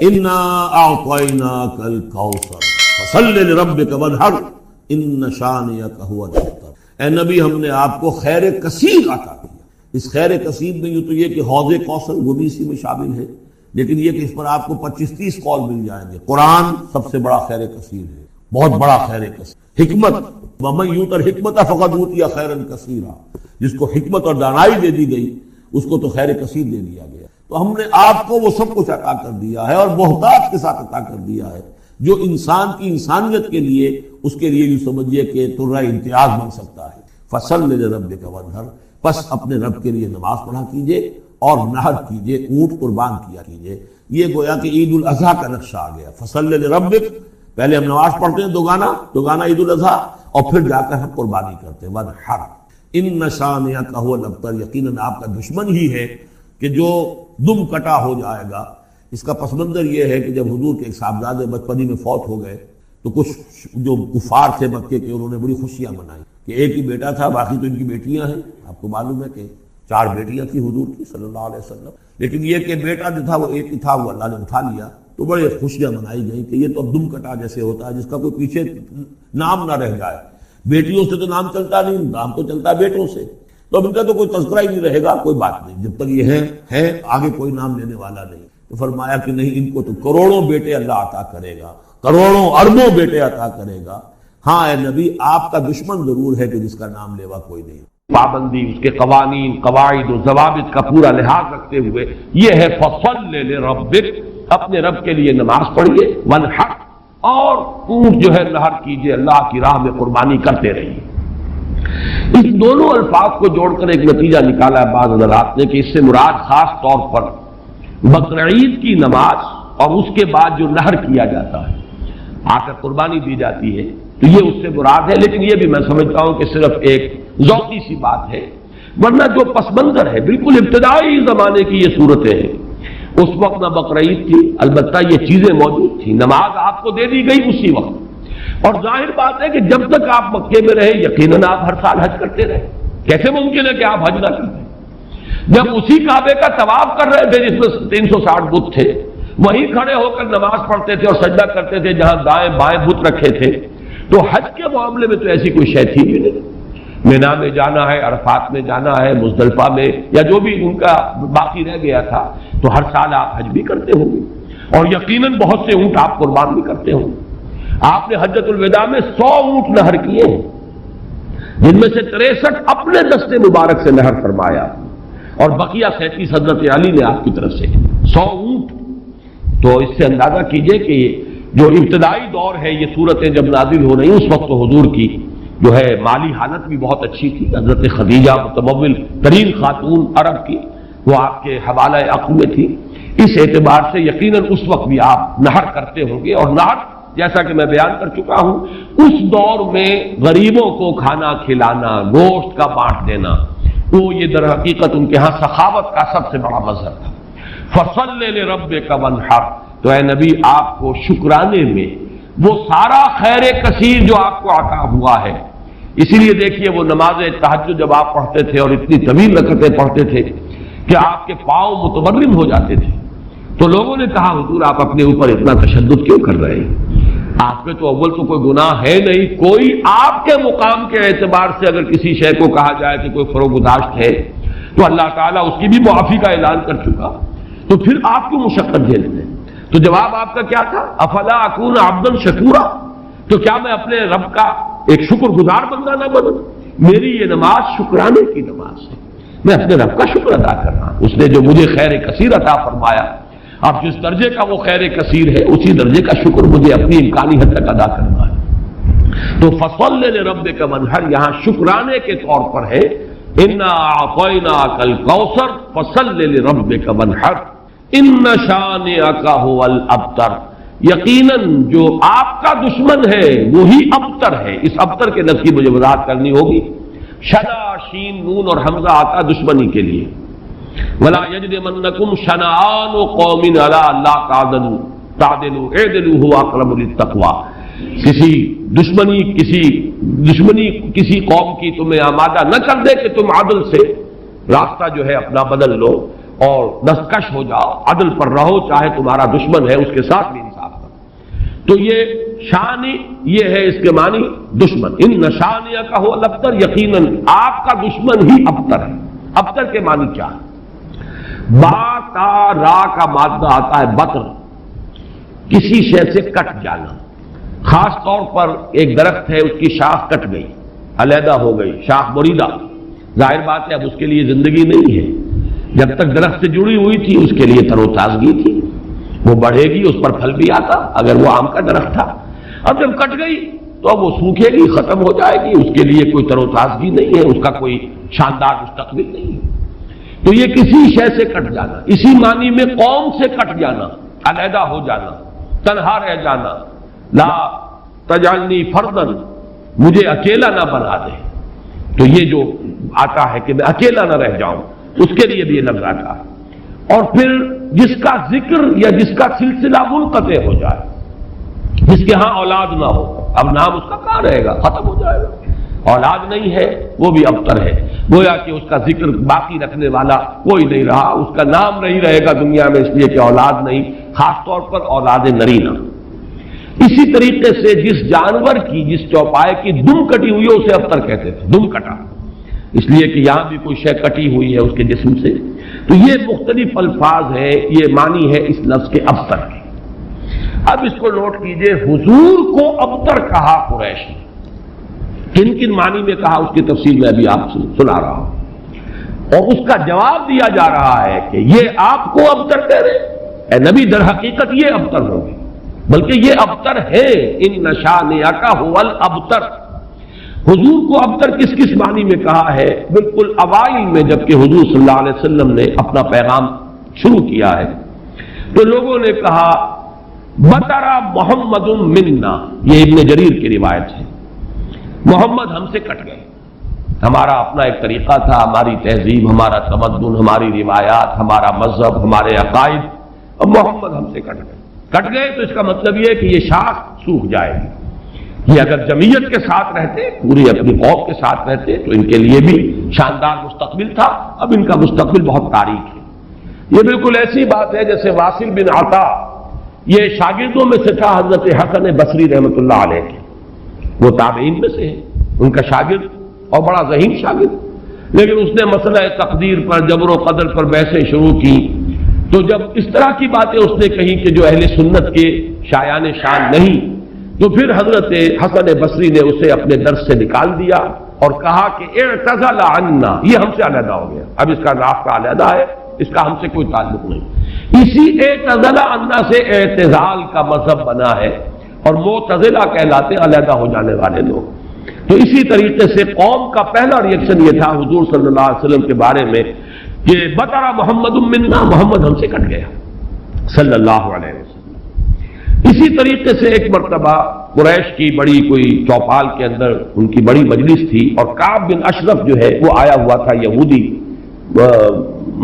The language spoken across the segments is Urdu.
انا اعطیناک الکوثر فصل لربک وانحر ان شانئک هو الابتر۔ اے نبی ہم نے آپ کو خیر کثیر عطا کیا۔ اس خیر کثیر میں یوں تو یہ کہ حوض کوثر وہ بھی اسی میں شامل ہے، لیکن یہ کہ اس پر آپ کو 25-30 قول مل جائیں گے۔ قرآن سب سے بڑا خیر کثیر ہے، بہت بڑا خیر کثیر۔ حکمت، ومن یؤت الحکمۃ فقد اوتی خیرا کثیرا، جس کو حکمت اور دانائی دے دی گئی اس کو تو خیر کثیر دے دیا گیا۔ تو ہم نے آپ کو وہ سب کچھ عطا کر دیا ہے اور بہتات کے ساتھ عطا کر دیا ہے، جو انسان کی انسانیت کے لیے، اس کے لیے یوں سمجھیے کہ ترہ امتیاز بن سکتا ہے۔ فصل لربک وانحر، پس اپنے رب کے لیے نماز پڑھا کیجئے اور نحر کیجئے، اونٹ قربان کیا کیجئے۔ یہ گویا کہ عید الاضحیٰ کا نقشہ آ گیا۔ فصل لربک، پہلے ہم نماز پڑھتے ہیں دوگانا عید الاضحیٰ، اور پھر جا کر ہم قربانی کرتے ہیں۔ وانحر ان شانئک هو الابتر، یقیناً آپ کا دشمن ہی ہے کہ جو دم کٹا ہو جائے گا۔ اس کا پس منظر یہ ہے کہ جب حضور کے ایک صاحبزادے بچپنی میں فوت ہو گئے تو کچھ جو کفار تھے مکے کے، انہوں نے بڑی خوشیاں منائی کہ ایک ہی بیٹا تھا، باقی تو ان کی بیٹیاں ہیں۔ آپ کو معلوم ہے کہ 4 بیٹیاں تھیں حضور کی صلی اللہ علیہ وسلم، لیکن یہ کہ بیٹا جو تھا وہ ایک ہی تھا، وہ اللہ نے اٹھا لیا۔ تو بڑے خوشیاں منائی گئیں کہ یہ تو اب دم کٹا جیسے ہوتا ہے، جس کا کوئی پیچھے نام نہ رہ جائے۔ بیٹیوں سے تو نام چلتا نہیں، نام تو چلتا ہے بیٹوں سے، تو اب ان کا تو کوئی تذکرہ ہی نہیں رہے گا۔ کوئی بات نہیں، جب تک یہ ہے آگے کوئی نام لینے والا نہیں۔ تو فرمایا کہ نہیں، ان کو تو کروڑوں بیٹے اللہ عطا کرے گا، کروڑوں اربوں بیٹے عطا کرے گا۔ ہاں اے نبی، آپ کا دشمن ضرور ہے کہ جس کا نام لیوا کوئی نہیں۔ پابندی، اس کے قوانین، قواعد و ضوابط کا پورا لحاظ رکھتے ہوئے یہ ہے فصل لربک، اپنے رب کے لیے نماز پڑھیے، وانحر، اور اونٹ جو ہے نحر کیجئے، اللہ کی راہ میں قربانی کرتے رہیے۔ اس دونوں الفاظ کو جوڑ کر ایک نتیجہ نکالا ہے بعض حضرات نے کہ اس سے مراد خاص طور پر بقرعید کی نماز اور اس کے بعد جو نحر کیا جاتا ہے، آ کر قربانی دی جاتی ہے، تو یہ اس سے مراد ہے۔ لیکن یہ بھی میں سمجھتا ہوں کہ صرف ایک ذوقی سی بات ہے، ورنہ جو پس منظر ہے بالکل ابتدائی زمانے کی یہ صورتیں ہیں۔ اس وقت نہ بقرعید تھی، البتہ یہ چیزیں موجود تھیں، نماز آپ کو دے دی گئی اسی وقت، اور ظاہر بات ہے کہ جب تک آپ مکے میں رہے یقیناً آپ ہر سال حج کرتے رہے۔ کیسے ممکن ہے کہ آپ حج نہ کرتے؟ جب اسی کعبے کا طواف کر رہے تھے جس میں 360 بت تھے، وہیں کھڑے ہو کر نماز پڑھتے تھے اور سجدہ کرتے تھے جہاں دائیں بائیں بت رکھے تھے، تو حج کے معاملے میں تو ایسی کوئی شے تھی بھی نہیں۔ مینا میں جانا ہے، عرفات میں جانا ہے، مزدلفہ میں، یا جو بھی ان کا باقی رہ گیا تھا، تو ہر سال آپ حج بھی کرتے ہوں گے، اور یقیناً بہت سے اونٹ آپ قربان بھی کرتے ہوں گے۔ آپ نے حجۃ الوداع میں 100 اونٹ نحر کیے ہیں، جن میں سے 63 اپنے دست مبارک سے نحر فرمایا، اور بقیہ 37 حضرت علی نے آپ کی طرف سے 100 اونٹ۔ تو اس سے اندازہ کیجئے کہ جو ابتدائی دور ہے، یہ صورتیں جب نازل ہو رہی، اس وقت تو حضور کی جو ہے مالی حالت بھی بہت اچھی تھی۔ حضرت خدیجہ متمول ترین خاتون عرب کی، وہ آپ کے حوالہ عقل میں تھی، اس اعتبار سے یقیناً اس وقت بھی آپ نحر کرتے ہوں گے۔ اور نحر جیسا کہ میں بیان کر چکا ہوں، اس دور میں غریبوں کو کھانا کھلانا، گوشت کا بانٹ دینا، وہ یہ در حقیقت ان کے ہاں سخاوت کا سب سے بڑا مظہر تھا۔ فصل لربک وانحر، تو اے نبی آپ کو شکرانے میں وہ سارا خیر کثیر جو آپ کو عطا ہوا ہے، اسی لیے دیکھیے وہ نماز تہجد جب آپ پڑھتے تھے اور اتنی طویل رکعتیں پڑھتے تھے کہ آپ کے پاؤں متورم ہو جاتے تھے، تو لوگوں نے کہا حضور آپ اپنے اوپر اتنا تشدد کیوں کر رہے ہیں؟ آپ پہ تو اول تو کوئی گناہ ہے نہیں، کوئی آپ کے مقام کے اعتبار سے اگر کسی شے کو کہا جائے کہ کوئی فروگزاشت ہے تو اللہ تعالیٰ اس کی بھی معافی کا اعلان کر چکا، تو پھر آپ کیوں مشقت جھیل رہے ہیں؟ تو جواب آپ کا کیا تھا؟ افلا اکون عبدا شکورا، تو کیا میں اپنے رب کا ایک شکر گزار بندہ نہ بنوں؟ میری یہ نماز شکرانے کی نماز ہے، میں اپنے رب کا شکر ادا کر رہا ہوں، اس نے جو مجھے خیر کثیر عطا فرمایا۔ اب جس درجے کا وہ خیر کثیر ہے اسی درجے کا شکر مجھے اپنی امکانی حد تک ادا کرنا ہے۔ تو فصل لربک وانحر یہاں شکرانے کے طور پر ہے، انا اعطیناک الکوثر فصل لربک وانحر ان شانئک هو الابتر، یقیناً جو آپ کا دشمن ہے وہی ابتر ہے۔ اس ابتر کے لفظ کی مجھے وضاحت کرنی ہوگی۔ شنا، شین، نون اور حمزہ آتا دشمنی کے لیے۔ وَلَا يَجْرِمَنَّكُمْ شَنَآنُ قَوْمٍ عَلَىٰ أَلَّا تَعْدِلُوا اعْدِلُوا هُوَ أَقْرَبُ لِلتَّقْوَىٰ، کسی دشمنی کسی قوم کی تمہیں آمادہ نہ کر دے کہ تم عدل سے راستہ جو ہے اپنا بدل لو، اور دستکش ہو جاؤ، عدل پر رہو، چاہے تمہارا دشمن ہے اس کے ساتھ بھی انصاف کرو۔ تو یہ شان یہ ہے، اس کے معنی دشمن، ان شانیہ کا ہو الابتر، یقیناً آپ کا دشمن ہی ابتر ہے۔ ابتر کے معنی کیا ہے؟ با تا را کا مادہ آتا ہے بطر، کسی شے سے کٹ جانا، خاص طور پر ایک درخت ہے، اس کی شاخ کٹ گئی، علیحدہ ہو گئی، شاخ بریدہ، ظاہر بات ہے اب اس کے لیے زندگی نہیں ہے، جب تک درخت سے جڑی ہوئی تھی اس کے لیے تر و تازگی تھی، وہ بڑھے گی، اس پر پھل بھی آتا اگر وہ آم کا درخت تھا، اب جب کٹ گئی تو اب وہ سوکھے گی، ختم ہو جائے گی، اس کے لیے کوئی تر و تازگی نہیں ہے، اس کا کوئی شاندار مستقبل نہیں ہے۔ تو یہ کسی شے سے کٹ جانا، اسی معنی میں قوم سے کٹ جانا، علیحدہ ہو جانا، تنہا رہ جانا، لا تجعلنی فردن، مجھے اکیلا نہ بنا دے، تو یہ جو آتا ہے کہ میں اکیلا نہ رہ جاؤں، اس کے لیے بھی یہ لفظ آتا ہے۔ اور پھر جس کا ذکر یا جس کا سلسلہ منقطع ہو جائے، جس کے ہاں اولاد نہ ہو، اب نام اس کا کہاں رہے گا، ختم ہو جائے گا، اولاد نہیں ہے وہ بھی ابتر ہے، گویا کہ اس کا ذکر باقی رکھنے والا کوئی نہیں رہا، اس کا نام نہیں رہے گا دنیا میں، اس لیے کہ اولاد نہیں، خاص طور پر اولاد نرینہ۔ اسی طریقے سے جس جانور کی، جس چوپائے کی دم کٹی ہوئی ہے اسے ابتر کہتے تھے، دم کٹا، اس لیے کہ یہاں بھی کوئی شے کٹی ہوئی ہے اس کے جسم سے۔ تو یہ مختلف الفاظ ہیں، یہ معنی ہے اس لفظ کے ابتر کے۔ اب اس کو نوٹ کیجئے، حضور کو ابتر کہا قریش نے، کن کن معنی میں کہا اس کی تفصیل میں ابھی آپ سے سنا رہا ہوں، اور اس کا جواب دیا جا رہا ہے کہ یہ آپ کو ابتر کہہ رہے، اے نبی در حقیقت یہ ابتر ہوگی، بلکہ یہ ابتر ہے، ان شانئک ھو الابتر۔ حضور کو ابتر کس کس معنی میں کہا ہے؟ بالکل اوائل میں جبکہ حضور صلی اللہ علیہ وسلم نے اپنا پیغام شروع کیا ہے تو لوگوں نے کہا بطرا محمد منا، یہ ابن جریر کی روایت ہے، محمد ہم سے کٹ گئے، ہمارا اپنا ایک طریقہ تھا، ہماری تہذیب، ہمارا تمدن، ہماری روایات، ہمارا مذہب، ہمارے عقائد، اب محمد ہم سے کٹ گئے تو اس کا مطلب یہ ہے کہ یہ شاخ سوکھ جائے گی۔ یہ اگر جمعیت کے ساتھ رہتے، پوری اپنی قوم کے ساتھ رہتے تو ان کے لیے بھی شاندار مستقبل تھا، اب ان کا مستقبل بہت تاریک ہے۔ یہ بالکل ایسی بات ہے جیسے واصل بن عطا، یہ شاگردوں میں سے تھا حضرت حسن بصری رحمۃ اللہ علیہ کے، وہ تابعین میں سے ہے، ان کا شاگرد اور بڑا ذہین شاگرد، لیکن اس نے مسئلہ تقدیر پر، جبر و قدر پر بحثیں شروع کی، تو جب اس طرح کی باتیں اس نے کہی کہ جو اہل سنت کے شایان شان نہیں، تو پھر حضرت حسن بصری نے اسے اپنے درس سے نکال دیا اور کہا کہ اعتزل عنا، یہ ہم سے علیحدہ ہو گیا، اب اس کا راستہ علیحدہ ہے، اس کا ہم سے کوئی تعلق نہیں۔ اسی اعتزل عنا سے اعتزال کا مذہب بنا ہے، اور معتزلہ کہلاتے علیحدہ ہو جانے والے لوگ۔ تو اسی طریقے سے قوم کا پہلا ریئیکشن یہ تھا حضور صلی اللہ علیہ وسلم کے بارے میں کہ بطرا محمد منا، محمد ہم سے کٹ گیا صلی اللہ علیہ وسلم۔ اسی طریقے سے ایک مرتبہ قریش کی بڑی کوئی چوپال کے اندر ان کی بڑی مجلس تھی، اور کعب بن اشرف جو ہے وہ آیا ہوا تھا، یہودی،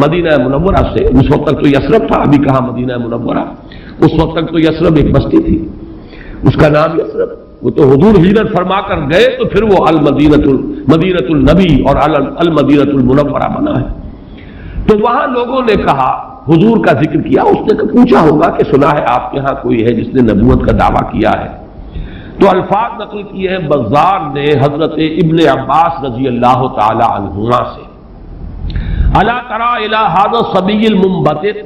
مدینہ منورہ سے، اس وقت تک تو یثرب تھا، ابھی کہاں مدینہ منورہ، اس وقت تک تو یثرب ایک بستی تھی، اس کا نام یثرب، وہ تو حضور ہجرت فرما کر گئے تو پھر وہ مدینۃ النبی اور المدینۃ المنورہ بنا ہے۔ تو وہاں لوگوں نے کہا، حضور کا ذکر کیا، اس نے تو پوچھا ہوگا کہ سنا ہے آپ کے ہاں کوئی ہے جس نے نبوت کا دعویٰ کیا ہے، تو الفاظ نقل کیے ہیں بزار نے حضرت ابن عباس رضی اللہ تعالی عنہما سے، الا تری الی ھذا الصبی المنبتر،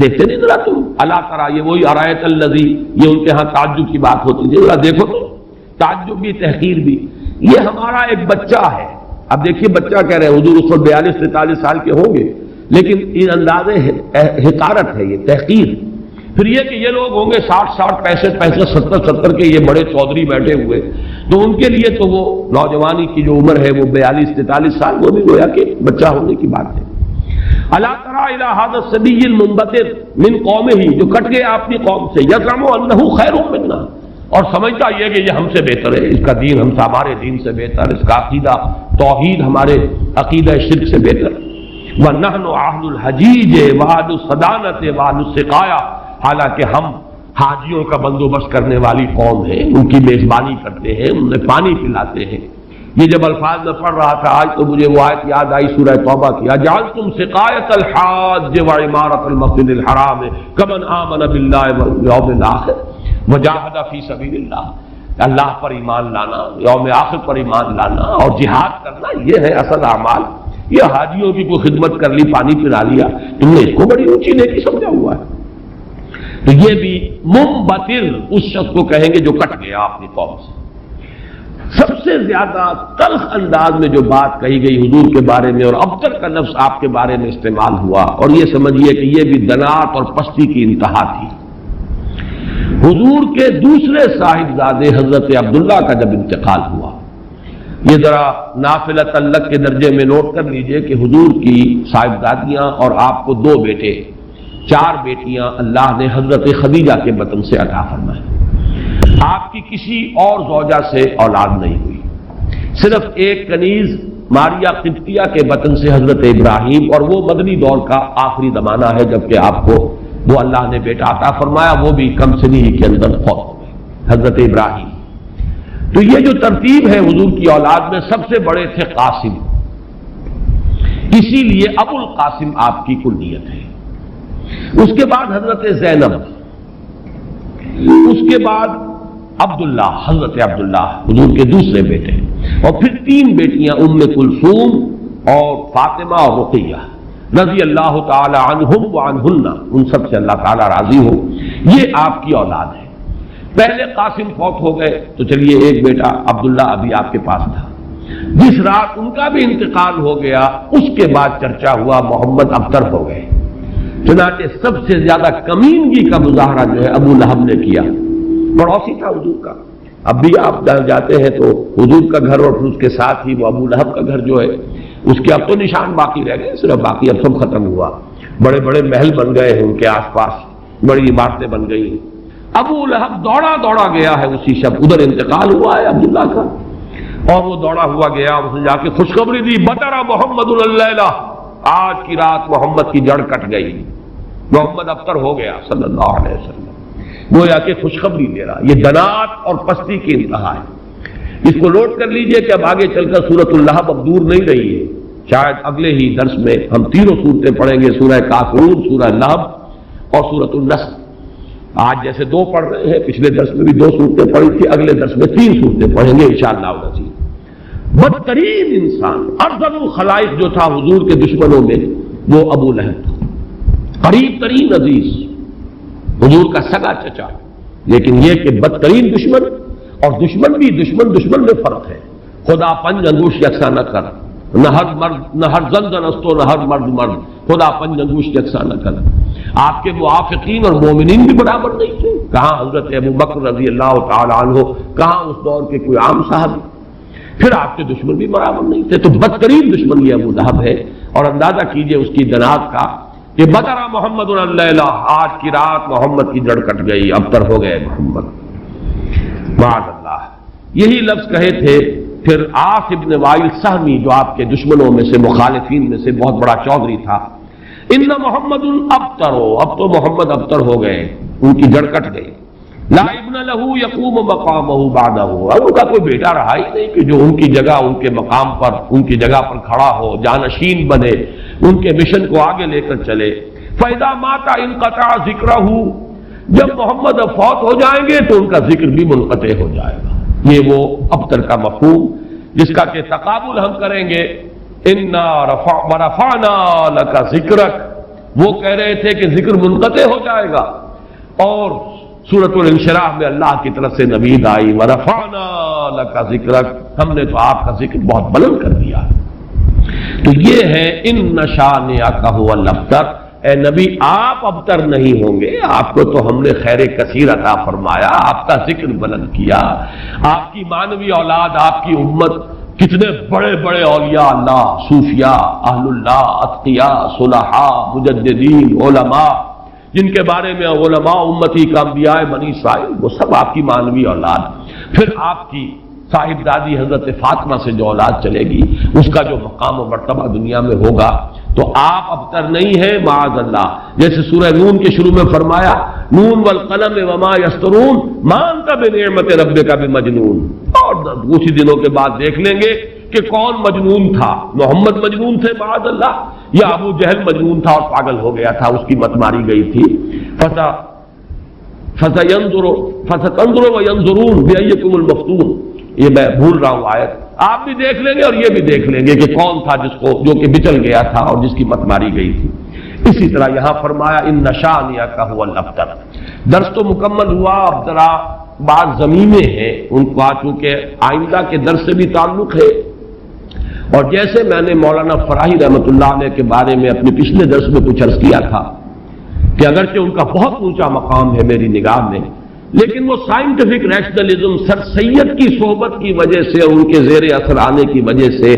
دیکھتے نہیں ذرا تم، الا تری، یہ وہی ارایت الذی، یہ ان کے ہاں تعجب کی بات ہوتی ہے، ذرا دیکھو تو، تعجب بھی تحقیر بھی، یہ ہمارا ایک بچہ ہے۔ اب دیکھیے بچہ کہہ رہے ہیں، حضور اس وقت 42-43 سال کے ہوں گے، لیکن ان انداز حقارت ہے، یہ تحقیر۔ پھر یہ کہ یہ لوگ ہوں گے 60 65 70 کے، یہ بڑے چودھری بیٹھے ہوئے، تو ان کے لیے تو وہ نوجوانی کی جو عمر ہے وہ 42-43 سال، وہ بھی گویا کہ بچہ ہونے کی بات ہے۔ الا تری الی ھذا الصبی المنبتر من قومہ، جو کٹ گیا اپنی قوم سے، یزعم انہ خیر منا، اور سمجھتا یہ کہ یہ ہم سے بہتر ہے، اس کا دین ہمارے دین سے بہتر، اس کا عقیدہ توحید ہمارے عقیدہ شرک سے بہتر، وَنَحْنُ أَهْلُ الْحَجِيجِ وَأَهْلُ الصَّدَانَةِ وَأَهْلُ السِّقَايَةِ، حالانکہ ہم حاجیوں کا بندوبست کرنے والی قوم ہیں، ان کی میزبانی کرتے ہیں، انہیں پانی پلاتے ہیں، یہ جب الفاظ میں پڑھ رہا تھا آج تو مجھے وہ آیت یاد آئی سورہ توبہ کی، اجعلتم سقایۃ الحاج وعمارۃ المسجد الحرام کمن آمن باللہ والیوم الآخر وجاہد فی سبیل اللہ، اللہ پر ایمان لانا، یوم آخر پر ایمان لانا اور جہاد کرنا، یہ ہے اصل اعمال۔ یہ حاجیوں کی کوئی خدمت کر لی، پانی پلا لیا، تم نے اس کو بڑی اونچی نیکی سمجھا ہوا ہے۔ تو یہ بھی منبتر اس شخص کو کہیں گے جو کٹ گیا اپنی قوم سے۔ سب سے زیادہ تلخ انداز میں جو بات کہی گئی حضور کے بارے میں، اور ابتر کا لفظ آپ کے بارے میں استعمال ہوا، اور یہ سمجھیے کہ یہ بھی دنات اور پستی کی انتہا تھی۔ حضور کے دوسرے صاحبزادے حضرت عبداللہ کا جب انتقال ہوا، یہ ذرا نافلہ تعلق کے درجے میں نوٹ کر لیجئے کہ حضور کی صاحبزادیاں اور آپ کو 2 بیٹے، 4 بیٹیاں اللہ نے حضرت خدیجہ کے بطن سے عطا فرمائیں۔ آپ کی کسی اور زوجہ سے اولاد نہیں ہوئی، صرف ایک کنیز ماریا قبطیہ کے بطن سے حضرت ابراہیم، اور وہ مدنی دور کا آخری زمانہ ہے جبکہ آپ کو وہ اللہ نے بیٹا عطا فرمایا، وہ بھی کم سنی کے اندر فوت ہو گئے حضرت ابراہیم۔ تو یہ جو ترتیب ہے حضور کی اولاد میں، سب سے بڑے تھے قاسم، اسی لیے ابو القاسم آپ کی کنیت ہے۔ اس کے بعد حضرت زینب، اس کے بعد عبداللہ، حضرت عبداللہ حضور کے دوسرے بیٹے، اور پھر 3 بیٹیاں ام کلثوم اور فاطمہ اور رقیہ رضی اللہ تعالی عنہم وعنہن، ان سب سے اللہ تعالی راضی ہو۔ یہ آپ کی اولاد ہے۔ پہلے قاسم فوت ہو گئے تو چلیے ایک بیٹا عبداللہ ابھی آپ کے پاس تھا، جس رات ان کا بھی انتقال ہو گیا اس کے بعد چرچا ہوا محمد ابتر ہو گئے۔ چنانچہ سب سے زیادہ کمینگی کا مظاہرہ جو ہے ابو لہب نے کیا، پڑوسی تھا حضور کا۔ اب بھی آپ جاتے ہیں تو حضور کا گھر اور پھر اس کے ساتھ ہی وہ ابو لہب کا گھر جو ہے، اس کے اب تو نشان باقی رہ گئے، صرف باقی اب سب ختم ہوا، بڑے بڑے محل بن گئے ہیں ان کے آس پاس، بڑی عمارتیں بن گئی ہیں۔ ابو لہب دوڑا دوڑا گیا ہے اسی شب، ادھر انتقال ہوا ہے عبداللہ کا، اور وہ دوڑا ہوا گیا، اس نے جا کے خوشخبری دی، بطر محمد اللیلہ، آج کی رات محمد کی جڑ کٹ گئی، محمد ابتر ہو گیا صلی اللہ علیہ وسلم۔ گویا کہ خوشخبری دے رہا۔ یہ دنات اور پستی کی انتہا ہے۔ اس کو نوٹ کر لیجئے کہ اب آگے چل کر سورۃ اللہب اب دور نہیں رہی ہے، شاید اگلے ہی درس میں ہم 3 صورتیں پڑھیں گے، سورہ کافرون، سورہ لہب اور سورۃ النصر۔ آج جیسے 2 پڑھ رہے ہیں، پچھلے درس میں بھی 2 صورتیں پڑھی تھی، اگلے درس میں 3 صورتیں پڑھیں گے انشاءاللہ العزیز۔ بدترین انسان، ارذل الخلائق جو تھا حضور کے دشمنوں میں، وہ ابو لہب تھا، قریب ترین عزیز، حضور کا سگا چچا، لیکن یہ کہ بدترین دشمن، اور دشمن بھی دشمن میں فرق ہے۔ خدا پنج انگوش یکساں نہ کر، نہ ہر زن است و نہ ہر مرد مرد، خدا پنج انگوش یکساں نہ کر۔ آپ کے موافقین اور مومنین بھی برابر نہیں تھے، کہاں حضرت ابو بکر رضی اللہ تعالی عنہ، کہاں اس دور کے کوئی عام صحابی، پھر آپ کے دشمن بھی برابر نہیں تھے۔ تو بدترین دشمن یہ ابو لہب ہے، اور اندازہ کیجئے اس کی دنات کا کہ بطر محمد اللیلہ، آج کی رات محمد کی جڑ کٹ گئی، ابتر ہو گئے محمد، معاذ اللہ۔ یہی لفظ کہے تھے پھر عاص ابن وائل سہمی، جو آپ کے دشمنوں میں سے، مخالفین میں سے بہت بڑا چودھری تھا، ان محمد ابتر، اب تو محمد ابتر ہو گئے، ان کی جڑ کٹ گئی۔ لا ابن لہ یقوم مقامہ بعدہ، اب ان کا کوئی بیٹا رہا ہی نہیں کہ جو ان کی جگہ، ان کے مقام پر، ان کی جگہ پر کھڑا ہو، جانشین بنے، ان کے مشن کو آگے لے کر چلے۔ فَإِذَا مَاتَ انقطع ذِكْرَهُ، جب محمد فوت ہو جائیں گے تو ان کا ذکر بھی منقطع ہو جائے گا۔ یہ وہ ابتر کا مفہوم جس کا کہ تقابل ہم کریں گے، اِنَّا وَرَفَعْنَا لَكَ ذِكْرَكَ، وہ کہہ رہے تھے کہ ذکر منقطع ہو جائے گا، اور سورۃ الانشراح میں اللہ کی طرف سے نوید آئی، وَرَفَعْنَا لَكَ ذِكْرَكَ، ہم نے تو آپ کا ذکر بہت بلند کر دیا۔ تو یہ ہے اِنَّ شَانِئَكَ هُوَ الْأَبْتَرُ، اے نبی آپ ابتر نہیں ہوں گے، آپ کو تو ہم نے خیر کثیر عطا فرمایا، آپ کا ذکر بلند کیا، آپ کی مانوی اولاد، آپ کی امت، کتنے بڑے بڑے اولیاء اللہ، صوفیاء، اہل اللہ، اتقیاء، صلحاء، مجددین، علماء، جن کے بارے میں علماء امتی کا انبیاء بنی اسرائیل، وہ سب آپ کی مانوی اولاد۔ پھر آپ کی صاحبزادی حضرت فاطمہ سے جو اولاد چلے گی، اس کا جو مقام و مرتبہ دنیا میں ہوگا، تو آپ ابتر نہیں ہیں معاذ اللہ۔ جیسے سورہ نون کے شروع میں فرمایا، نون والقلم وما یسطرون ما انت بنعمت ربک بمجنون، اور کچھ ہی دنوں کے بعد دیکھ لیں گے کہ کون مجنون تھا، محمد مجنون تھے معاذ اللہ، یا ابو جہل مجنون تھا اور پاگل ہو گیا تھا، اس کی مت ماری گئی تھی۔ فَسَتَنظُرُ وَيَنظُرُونَ بِأَيِّكُمُ الْمَفْتُونُ، یہ میں بھول رہا ہوں آیت، آپ بھی دیکھ لیں گے اور یہ بھی دیکھ لیں گے کہ کون تھا جو کہ بچل گیا تھا اور جس کی مت ماری گئی تھی۔ اسی طرح یہاں فرمایا اِنَّ شَانِئَكَ هُوَ الْأَبْتَرُ۔ درس تو مکمل ہوا، اب ذرا بعض زمینیں ہیں ان کو چونکہ آئندہ کے درس سے بھی تعلق ہے، اور جیسے میں نے مولانا فراہی رحمۃ اللہ علیہ کے بارے میں اپنے پچھلے درس میں کچھ عرض کیا تھا کہ اگرچہ ان کا بہت اونچا مقام ہے میری نگاہ میں، لیکن وہ سائنٹیفک ریشنلزم سر سید کی صحبت کی وجہ سے اور ان کے زیر اثر آنے کی وجہ سے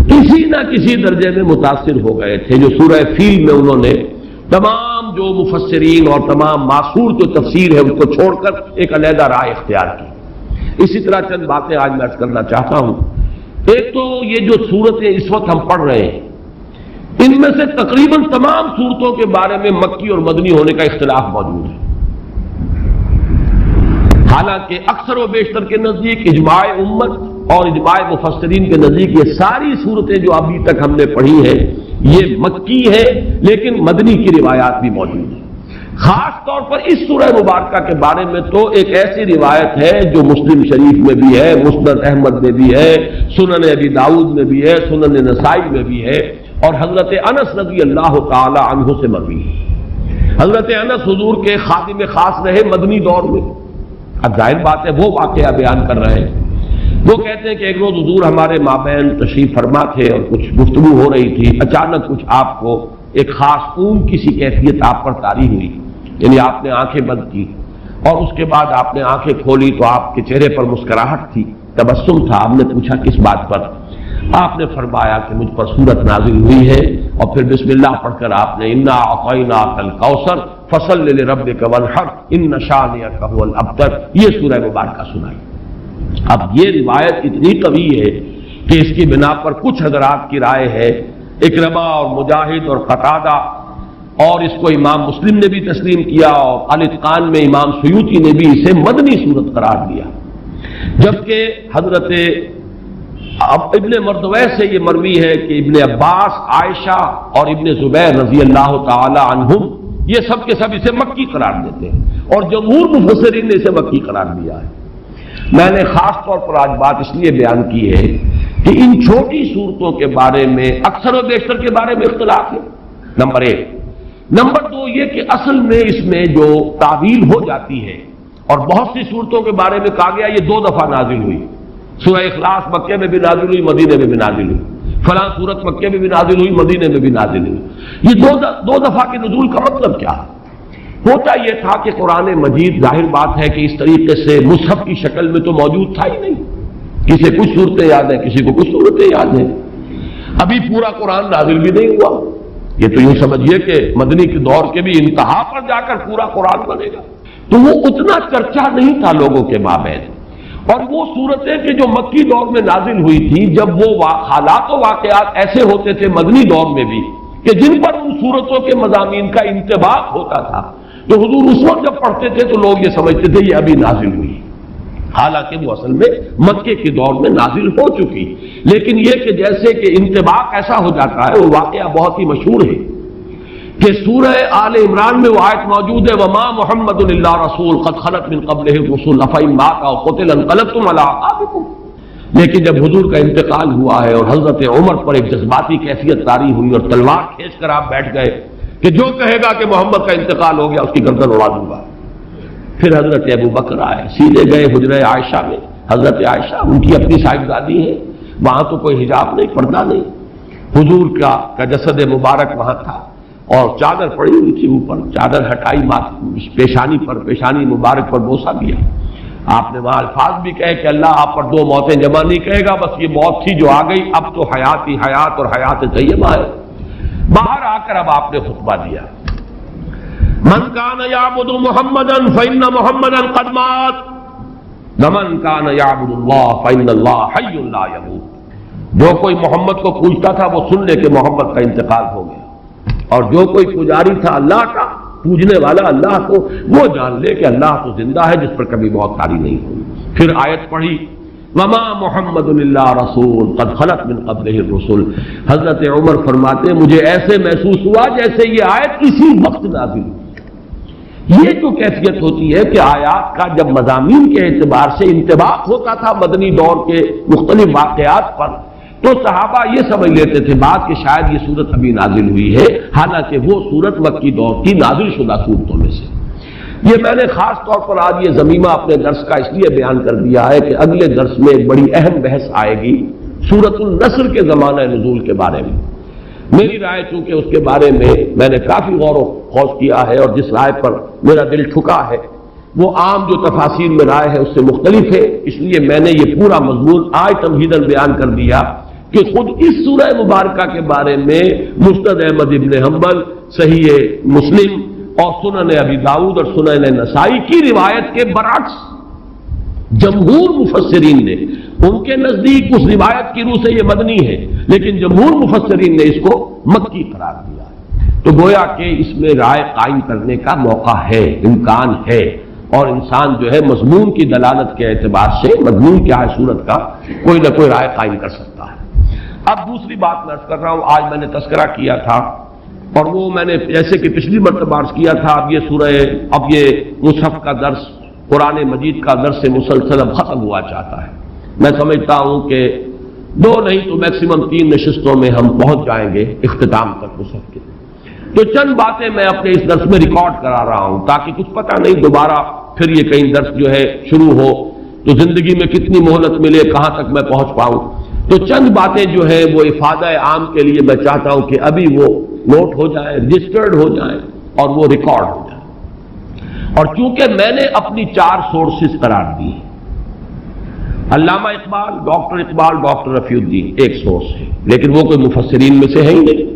کسی نہ کسی درجے میں متاثر ہو گئے تھے، جو سورہ فیل میں انہوں نے تمام جو مفسرین اور تمام معصور جو تفسیر ہے اس کو چھوڑ کر ایک علیحدہ رائے اختیار کی۔ اسی طرح چند باتیں آج میں عرض کرنا چاہتا ہوں۔ ایک تو یہ جو صورتیں اس وقت ہم پڑھ رہے ہیں، ان میں سے تقریباً تمام صورتوں کے بارے میں مکی اور مدنی ہونے کا اختلاف موجود ہے، حالانکہ اکثر و بیشتر کے نزدیک اجماع امت اور اجماع مفسرین کے نزدیک یہ ساری صورتیں جو ابھی تک ہم نے پڑھی ہیں یہ مکی ہے، لیکن مدنی کی روایات بھی موجود ہیں۔ خاص طور پر اس سورہ مبارکہ کے بارے میں تو ایک ایسی روایت ہے جو مسلم شریف میں بھی ہے، مسند احمد میں بھی ہے، سنن ابی داؤد میں بھی ہے، سنن نسائی میں بھی ہے، اور حضرت انس رضی اللہ تعالی عنہ سے مروی ہے۔ حضرت انس حضور کے خادم خاص رہے مدنی دور میں۔ اب ظاہر بات ہے وہ واقعہ بیان کر رہے ہیں۔ وہ کہتے ہیں کہ ایک روز حضور ہمارے مابین تشریف فرما تھے اور کچھ گفتگو ہو رہی تھی، اچانک کچھ آپ کو ایک خاص اونگ کی سی کیفیت آپ پر طاری ہوئی، یعنی آپ نے آنکھیں بند کی اور اس کے بعد آپ نے آنکھیں کھولی تو آپ کے چہرے پر مسکراہٹ تھی، تبسم تھا۔ آپ نے پوچھا کس بات پر؟ آپ نے فرمایا کہ مجھ پر سورت نازل ہوئی ہے، اور پھر بسم اللہ پڑھ کر آپ نے انا اعطیناک الکوثر فصل لربک وانحر ان شانئک هو الابتر یہ سورہ مبارکہ سنائی۔ اب یہ روایت اتنی قوی ہے کہ اس کی بنا پر کچھ حضرات کی رائے ہے، اکرمہ اور مجاہد اور قتادہ، اور اس کو امام مسلم نے بھی تسلیم کیا، اور الاتقان میں امام سیوطی نے بھی اسے مدنی صورت قرار دیا، جبکہ حضرت ابن مردویہ سے یہ مروی ہے کہ ابن عباس، عائشہ اور ابن زبیر رضی اللہ تعالی عنہم یہ سب کے سب اسے مکی قرار دیتے ہیں، اور جمہور مفسرین نے اسے مکی قرار دیا ہے۔ میں نے خاص طور پر آج بات اس لیے بیان کی ہے کہ ان چھوٹی صورتوں کے بارے میں اکثر و بیشتر کے بارے میں اختلاف ہے، نمبر ایک۔ نمبر دو یہ کہ اصل میں اس میں جو تعویل ہو جاتی ہے، اور بہت سی صورتوں کے بارے میں کہا گیا یہ 2 دفعہ نازل ہوئی، سورہ اخلاص مکے میں بھی نازل ہوئی، مدینے میں بھی نازل ہوئی، فلاں سورت مکے میں بھی نازل ہوئی، مدینے میں بھی نازل ہوئی۔ یہ دو دفعہ کے نزول کا مطلب کیا ہے؟ ہوتا یہ تھا کہ قرآن مجید ظاہر بات ہے کہ اس طریقے سے مصحف کی شکل میں تو موجود تھا ہی نہیں، کسی کچھ صورتیں یاد ہیں، کسی کو کچھ صورتیں یاد ہیں، ابھی پورا قرآن نازل بھی نہیں ہوا۔ یہ تو یوں سمجھیے کہ مدنی کے دور کے بھی انتہا پر جا کر پورا قرآن بنے گا، تو وہ اتنا چرچا نہیں تھا لوگوں کے مابین۔ اور وہ صورتیں کہ جو مکی دور میں نازل ہوئی تھی، جب وہ حالات و واقعات ایسے ہوتے تھے مدنی دور میں بھی کہ جن پر ان صورتوں کے مضامین کا انطباق ہوتا تھا، تو حضور اس وقت جب پڑھتے تھے تو لوگ یہ سمجھتے تھے یہ ابھی نازل ہوئی، حالانکہ وہ اصل میں مکے کے دور میں نازل ہو چکی۔ لیکن یہ کہ جیسے کہ انطباق ایسا ہو جاتا ہے، وہ واقعہ بہت ہی مشہور ہے کہ سورہ آل عمران میں وہ آیت موجود ہے وما محمد الا رسول قد خلت من قبلہ الرسل افإن مات أو قتل انقلبتم على أعقابكم۔ لیکن جب حضور کا انتقال ہوا ہے اور حضرت عمر پر ایک جذباتی کیفیت طاری ہوئی اور تلوار کھینچ کر آپ بیٹھ گئے کہ جو کہے گا کہ محمد کا انتقال ہو گیا اس کی گردن اڑا دوں گا، پھر حضرت ابو بکر آئے، سیدھے گئے حجرہ عائشہ میں۔ حضرت عائشہ ان کی اپنی صاحبزادی ہے، وہاں تو کوئی حجاب نہیں، پردہ نہیں، حضور کا جسد مبارک وہاں تھا اور چادر پڑی ہوئی تھی اوپر، چادر ہٹائی پیشانی پر، پیشانی مبارک پر بوسہ دیا۔ آپ نے وہاں الفاظ بھی کہے کہ اللہ آپ پر 2 موتیں جمع نہیں کہے گا، بس یہ موت تھی جو آ گئی، اب تو حیات ہی حیات اور حیات طیبہ ہے۔ باہر آ کر اب آپ نے خطبہ دیا، من کان یعبد محمدا فإن محمدا قد مات ومن کان یعبد اللہ فإن اللہ حی لا یموت۔ جو کوئی محمد کو پوجتا تھا وہ سن لے کہ محمد کا انتقال ہو گیا، اور جو کوئی پجاری تھا اللہ کا، پوجنے والا اللہ کو، وہ جان لے کہ اللہ تو زندہ ہے جس پر کبھی موت طاری نہیں ہوئی۔ پھر آیت پڑھی وما محمد الا رسول قد خلت من قبلہ الرسل۔ حضرت عمر فرماتے مجھے ایسے محسوس ہوا جیسے یہ آیت اسی وقت نازل ہوئی۔ یہ جو کیفیت ہوتی ہے کہ آیات کا جب مضامین کے اعتبار سے انطباق ہوتا تھا مدنی دور کے مختلف واقعات پر، تو صحابہ یہ سمجھ لیتے تھے بات کہ شاید یہ صورت ابھی نازل ہوئی ہے، حالانکہ وہ صورت مکی دور کی نازل شدہ صورتوں میں سے۔ یہ میں نے خاص طور پر آج یہ ضمیمہ اپنے درس کا اس لیے بیان کر دیا ہے کہ اگلے درس میں ایک بڑی اہم بحث آئے گی سورۃ النصر کے زمانہ نزول کے بارے میں۔ میری رائے چونکہ اس کے بارے میں نے کافی غور و خوض کیا ہے، اور جس رائے پر میرا دل ٹھکا ہے وہ عام جو تفاسیر میں رائے ہے اس سے مختلف ہے، اس لیے میں نے یہ پورا مضمون آج تمہیداً بیان کر دیا کہ خود اس سورہ مبارکہ کے بارے میں مسند احمد ابن حنبل، صحیح مسلم اور سنن ابی داؤد اور سنن نسائی کی روایت کے برعکس جمہور مفسرین نے، ان کے نزدیک اس روایت کی روح سے یہ مدنی ہے، لیکن جمہور مفسرین نے اس کو مکی قرار دیا ہے۔ تو گویا کہ اس میں رائے قائم کرنے کا موقع ہے، امکان ہے، اور انسان جو ہے مضمون کی دلالت کے اعتبار سے مضمون کیا ہے صورت کا کوئی نہ کوئی رائے قائم کر سکتا ہے۔ اب دوسری بات میں عرض کر رہا ہوں، آج میں نے تذکرہ کیا تھا اور وہ میں نے جیسے کہ پچھلی مرتبہ عرض کیا تھا، اب یہ مصحف کا درس، قرآن مجید کا درس مسلسل اب ختم ہوا چاہتا ہے۔ میں سمجھتا ہوں کہ 2 نہیں تو میکسیمم 3 نشستوں میں ہم پہنچ جائیں گے اختتام تک مصحف کے۔ تو چند باتیں میں اپنے اس درس میں ریکارڈ کرا رہا ہوں تاکہ کچھ پتہ نہیں دوبارہ پھر یہ کہیں درس جو ہے شروع ہو تو زندگی میں کتنی مہلت ملے، کہاں تک میں پہنچ پاؤں۔ تو چند باتیں جو ہے وہ افادہ عام کے لیے میں چاہتا ہوں کہ ابھی وہ نوٹ ہو جائیں، رجسٹرڈ ہو جائیں اور وہ ریکارڈ ہو جائیں۔ اور چونکہ میں نے اپنی 4 سورسز قرار دی، علامہ اقبال، ڈاکٹر رفیع الدین ایک سورس ہے، لیکن وہ کوئی مفسرین میں سے ہے ہی نہیں،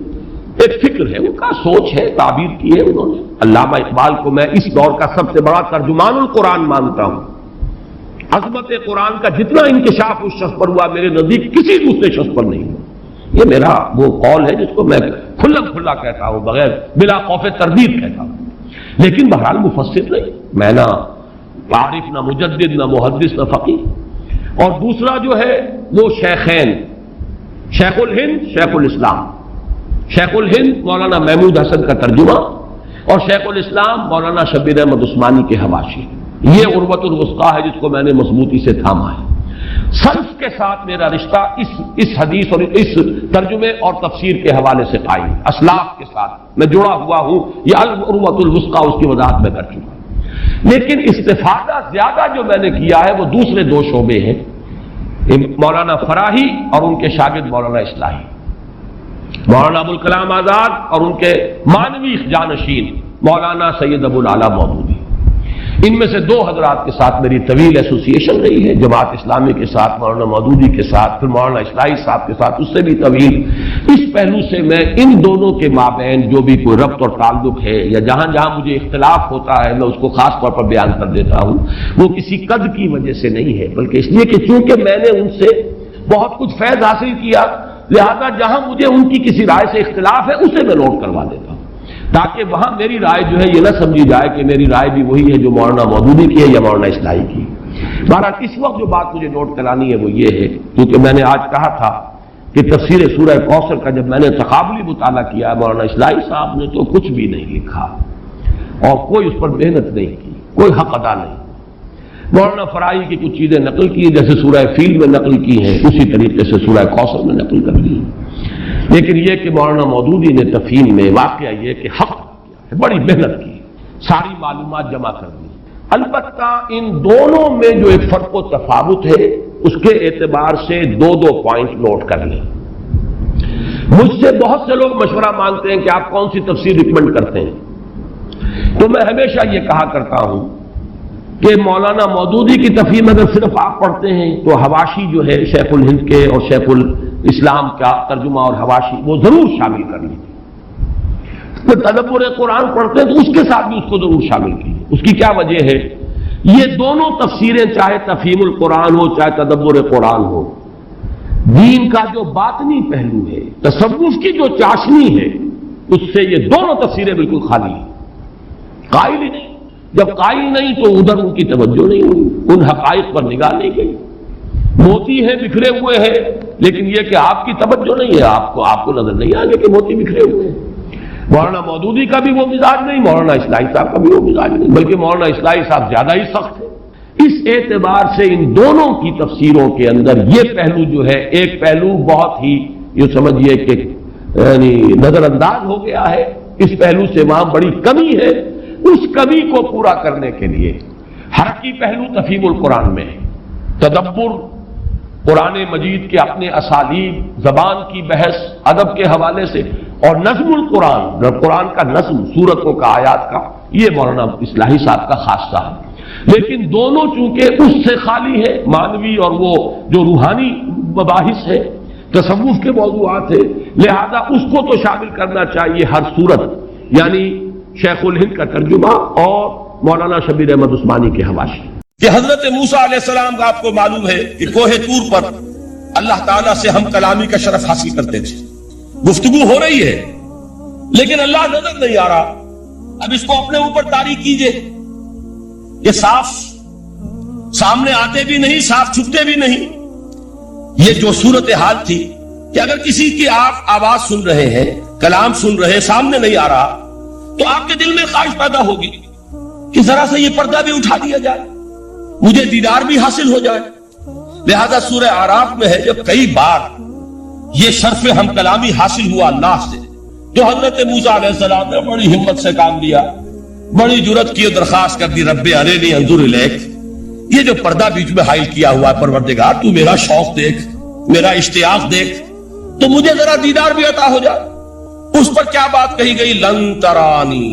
ایک فکر ہے، ان کا سوچ ہے، تعبیر کی ہے انہوں نے۔ علامہ اقبال کو میں اس دور کا سب سے بڑا ترجمان القرآن مانتا ہوں۔ عظمت قرآن کا جتنا انکشاف اس شخص پر ہوا میرے نزدیک کسی دوسرے شخص پر نہیں ہوا۔ یہ میرا وہ قول ہے جس کو میں کھلا کہتا ہوں، بغیر بلا خوف تردید کہتا ہوں، لیکن بہرحال مفسر نہیں، میں نہ عارف، نہ مجدد، نہ محدث، نہ فقیہ۔ اور دوسرا جو ہے وہ شیخین، شیخ الہند، شیخ الاسلام۔ شیخ الہند مولانا محمود حسن کا ترجمہ اور شیخ الاسلام مولانا شبیر احمد عثمانی کے حواشی۔ یہ عروۃ الوثقیٰ ہے جس کو میں نے مضبوطی سے تھاما ہے۔ سلف کے ساتھ میرا رشتہ اس حدیث اور اس ترجمے اور تفسیر کے حوالے سے قائم ہے، اسلاف کے ساتھ میں جڑا ہوا ہوں، یہ عروۃ الوثقیٰ اس کی وضاحت میں کر چکا ہوں۔ لیکن استفادہ زیادہ جو میں نے کیا ہے وہ دوسرے 2 شعبے ہیں، مولانا فراہی اور ان کے شاگرد مولانا اصلاحی، مولانا ابوالکلام آزاد اور ان کے مانوی جانشین مولانا سید ابو الاعلیٰ مودودی۔ ان میں سے 2 حضرات کے ساتھ میری طویل ایسوسیشن رہی ہے، جماعت اسلامی کے ساتھ مولانا مودودی کے ساتھ، پھر مولانا اصلاحی صاحب کے ساتھ اس سے بھی طویل۔ اس پہلو سے میں ان دونوں کے مابین جو بھی کوئی ربط اور تعلق ہے یا جہاں جہاں مجھے اختلاف ہوتا ہے میں اس کو خاص طور پر بیان کر دیتا ہوں، وہ کسی قد کی وجہ سے نہیں ہے، بلکہ اس لیے کہ چونکہ میں نے ان سے بہت کچھ فیض حاصل کیا، لہذا جہاں مجھے ان کی کسی رائے سے اختلاف ہے اسے میں نوٹ کروا دیتا ہوں، تاکہ وہاں میری رائے جو ہے یہ نہ سمجھی جائے کہ میری رائے بھی وہی ہے جو مولانا مودودی کی ہے یا مولانا اصلاحی کی۔ بہرحال اس وقت جو بات مجھے نوٹ کرانی ہے وہ یہ ہے، کیونکہ میں نے آج کہا تھا کہ تفسیر سورہ کوثر کا جب میں نے تقابلی مطالعہ کیا، مولانا اصلاحی صاحب نے تو کچھ بھی نہیں لکھا اور کوئی اس پر محنت نہیں کی، کوئی حق ادا نہیں۔ مولانا فراہی کی کچھ چیزیں نقل کی جیسے سورہ فیل میں نقل کی ہیں، اسی طریقے سے سورہ کوثر میں نقل کر دی، لیکن یہ کہ مولانا مودودی نے تفہیم میں واقعہ یہ کہ حق کیا ہے، بڑی محنت کی، ساری معلومات جمع کر دی۔ البتہ ان دونوں میں جو ایک فرق و تفاوت ہے اس کے اعتبار سے 2 پوائنٹ نوٹ کر لیں۔ مجھ سے بہت سے لوگ مشورہ مانگتے ہیں کہ آپ کون سی تفسیر ریکمنڈ کرتے ہیں، تو میں ہمیشہ یہ کہا کرتا ہوں کہ مولانا مودودی کی تفہیم اگر صرف آپ پڑھتے ہیں تو حواشی جو ہے شیخ الہند کے اور شیخ الاسلام کا ترجمہ اور حواشی وہ ضرور شامل کر لیجیے۔ تدبر قرآن پڑھتے ہیں تو اس کے ساتھ بھی اس کو ضرور شامل کیجیے۔ اس کی کیا وجہ ہے؟ یہ دونوں تفسیریں چاہے تفہیم القرآن ہو چاہے تدبر قرآن ہو، دین کا جو باطنی پہلو ہے، تصوف کی جو چاشنی ہے، اس سے یہ دونوں تفسیریں بالکل خالی ہیں، قائل ہی نہیں۔ جب قائل نہیں تو ادھر ان کی توجہ نہیں ہوئی، ان حقائق پر نگاہ نہیں گئی۔ موتی ہیں بکھرے ہوئے ہیں، لیکن یہ کہ آپ کی توجہ نہیں ہے، آپ کو نظر نہیں آئے کہ موتی بکھرے ہوئے ہیں۔ مولانا مودودی کا بھی وہ مزاج نہیں، مولانا اصلاحی صاحب کا بھی وہ مزاج نہیں، بلکہ مولانا اصلاحی صاحب زیادہ ہی سخت ہے۔ اس اعتبار سے ان دونوں کی تفسیروں کے اندر یہ پہلو جو ہے، ایک پہلو بہت ہی یہ سمجھیے کہ یعنی نظر انداز ہو گیا ہے، اس پہلو سے وہاں بڑی کمی ہے۔ اس کمی کو پورا کرنے کے لیے حرکی پہلو تفہیم القرآن میں ہے، تدبر قرآن مجید کے اپنے اسالیب، زبان کی بحث، ادب کے حوالے سے، اور نظم القرآن، قرآن کا نظم، سورتوں کا، آیات کا، یہ مولانا اصلاحی صاحب کا خاصہ ہے۔ لیکن دونوں چونکہ اس سے خالی ہے، معنوی اور وہ جو روحانی مباحث ہے، تصوف کے موضوعات ہیں، لہذا اس کو تو شامل کرنا چاہیے ہر صورت، یعنی شیخ الہند کا ترجمہ اور مولانا شبیر احمد عثمانی کے حواشی۔ کہ حضرت موسیٰ علیہ السلام کا آپ کو معلوم ہے کہ کوہ طور پر اللہ تعالیٰ سے ہم کلامی کا شرف حاصل کرتے تھے، گفتگو ہو رہی ہے لیکن اللہ نظر نہیں آ رہا۔ اب اس کو اپنے اوپر طاری کیجئے، یہ صاف سامنے آتے بھی نہیں، صاف چھپتے بھی نہیں۔ یہ جو صورتحال تھی کہ اگر کسی کی آپ آواز سن رہے ہیں، کلام سن رہے، سامنے نہیں آ رہا، تو آپ کے دل میں خواہش پیدا ہوگی کہ ذرا سے یہ پردہ بھی اٹھا دیا جائے، مجھے دیدار بھی حاصل ہو جائے۔ لہذا سورہ اعراف میں ہے جب کئی بار یہ شرف ہم کلامی حاصل ہوا اللہ سے، تو حضرت موسیٰ علیہ السلام نے بڑی ہمت سے کام لیا، بڑی جرت کی اور درخواست کر دی، رب ارنی انظر الیک، یہ جو پردہ بیچ میں حائل کیا ہوا ہے پروردگار، تو میرا شوق دیکھ، میرا اشتیاق دیکھ، تو مجھے ذرا دیدار بھی عطا ہو جائے۔ اس پر کیا بات کہی گئی؟ لن ترانی،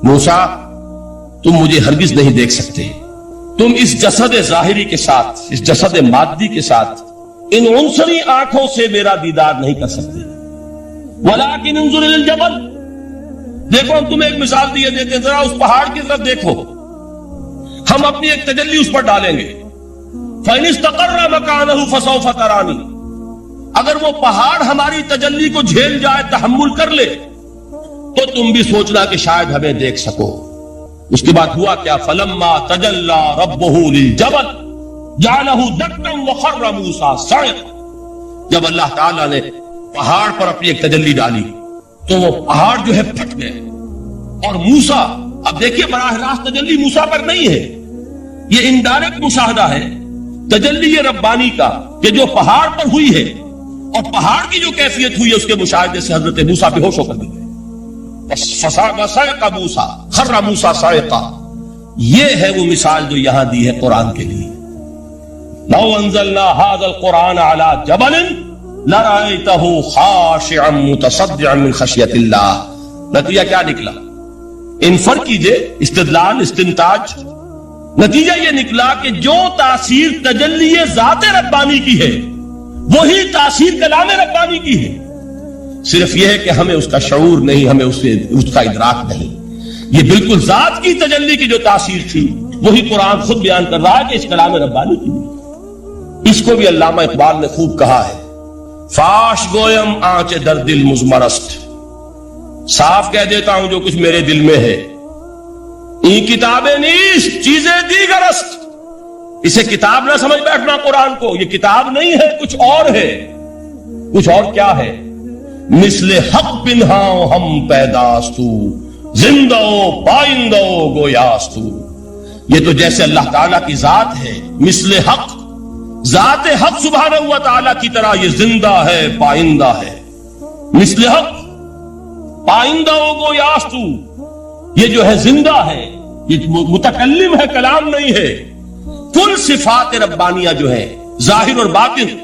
موسیٰ تم مجھے ہرگز نہیں دیکھ سکتے، تم اس جسد ظاہری کے ساتھ، اس جسد مادی کے ساتھ، ان عنصری آنکھوں سے میرا دیدار نہیں کر سکتے۔ ولیکن انظر الی الجبل، دیکھو ہم تمہیں ایک مثال دیے دیتے ہیں، ذرا اس پہاڑ کی طرف دیکھو، ہم اپنی ایک تجلی اس پر ڈالیں گے۔ فَإِنِ اسْتَقَرَّ مَكَانَهُ فَسَوْفَ تَرَانِي، اگر وہ پہاڑ ہماری تجلی کو جھیل جائے، تحمل کر لے، تو تم بھی سوچنا کہ شاید ہمیں دیکھ سکو۔ اس کے بعد ہوا کیا؟ فَلَمَّا تَجَلَّى رَبُّهُ لِلْجَبَلِ جَعَلَهُ دَكًّا وَخَرَّ مُوسَىٰ صَعِقًا، جب اللہ تعالیٰ نے پہاڑ پر اپنی ایک تجلی ڈالی تو وہ پہاڑ جو ہے پھٹ گئے، اور موسیٰ، اب دیکھیے براہ راست تجلی موسیٰ پر نہیں ہے، یہ انڈائریکٹ مشاہدہ ہے تجلی ربانی کا کہ جو پہاڑ پر ہوئی ہے، اور پہاڑ کی جو کیفیت ہوئی ہے اس کے مشاہدے سے حضرت موسیٰ بے ہوش ہو کر گئے۔ وَصَعِقَ مُوسَىٰ خَرَّ مُوسَىٰ صَعِقًا، یہ ہے وہ مثال جو یہاں دی ہے قرآن کے لیے۔ لَوْ أَنزَلْنَا هَذَا الْقُرْآنَ عَلَىٰ جَبَلٍ لَرَأَيْتَهُ خَاشِعًا مُتَصَدِّعًا مِنْ خَشْيَةِ اللَّهِ، نتیجہ کیا نکلا؟ انفر کیجئے، استدلال، استنتاج، نتیجہ یہ نکلا کہ جو تاثیر تجلی ذات ربانی کی ہے وہی تاثیر کلام ربانی کی ہے، صرف یہ ہے کہ ہمیں اس کا شعور نہیں، ہمیں اس کا ادراک نہیں۔ یہ بالکل ذات کی تجلی کی جو تاثیر تھی وہی قرآن خود بیان کر رہا ہے کہ اس کلام ربانی کی بھی۔ اس کو بھی علامہ اقبال نے خوب کہا ہے، فاش گویم آنچ در دل مزمرست، صاف کہہ دیتا ہوں جو کچھ میرے دل میں ہے، این کتابیں نیست چیزیں دیگر است، اسے کتاب نہ سمجھ بیٹھنا قرآن کو، یہ کتاب نہیں ہے، کچھ اور ہے۔ کچھ اور کیا ہے؟ مثل حق پنہاؤ ہم پیداستو، زندہ پائندہ گویاستو، یہ تو جیسے اللہ تعالیٰ کی ذات ہے، مثل حق، ذات حق سبحانہ و تعالیٰ کی طرح یہ زندہ ہے، پائندہ ہے۔ مثل حق، پائندہ گویاستو، یہ جو ہے زندہ ہے، یہ متکلم ہے، کلام نہیں ہے۔ کل صفات ربانیہ جو ہے ظاہر اور باطن،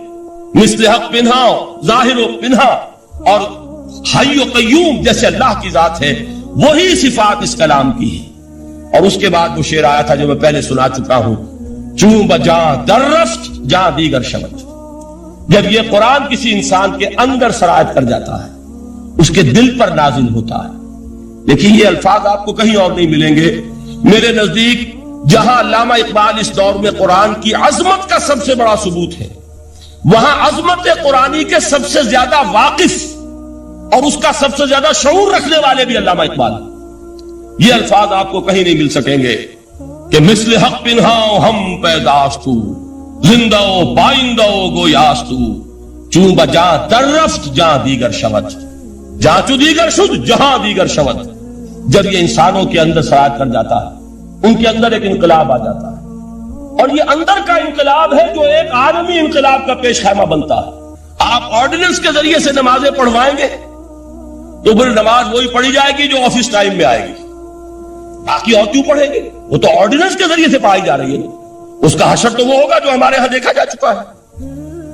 مثل حق پنہا، ظاہر و پنہا، اور حی و قیوم جیسے اللہ کی ذات ہے، وہی صفات اس کلام کی ہے۔ اور اس کے بعد وہ شعر آیا تھا جو میں پہلے سنا چکا ہوں، چوں بجاں در رفت جاں دیگر شود، جب یہ قرآن کسی انسان کے اندر سرایت کر جاتا ہے، اس کے دل پر نازل ہوتا ہے۔ لیکن یہ الفاظ آپ کو کہیں اور نہیں ملیں گے۔ میرے نزدیک جہاں علامہ اقبال اس دور میں قرآن کی عظمت کا سب سے بڑا ثبوت ہے، وہاں عظمت قرآنی کے سب سے زیادہ واقف اور اس کا سب سے زیادہ شعور رکھنے والے بھی علامہ اقبال۔ یہ الفاظ آپ کو کہیں نہیں مل سکیں گے کہ مثل حق پنہاؤ ہم پیداستو، زندہ و بائندہ و گویاست تو چون بجاں در رفت جہاں دیگر شود جہاں چو دیگر شد جہاں دیگر شود. جب یہ انسانوں کے اندر سرایت کر جاتا ہے ان کے اندر ایک انقلاب آ جاتا ہے اور یہ اندر کا انقلاب ہے جو ایک عالمی انقلاب کا پیش خیمہ بنتا ہے. آپ آرڈیننس کے ذریعے سے نمازیں پڑھوائیں گے تو پھر نماز وہی پڑھی جائے گی جو آفس ٹائم میں آئے گی. باقی اور کیوں پڑھیں گے؟ وہ تو آرڈیننس کے ذریعے سے پڑھائی جا رہی ہے. اس کا حشر تو وہ ہوگا جو ہمارے ہاں دیکھا جا چکا ہے.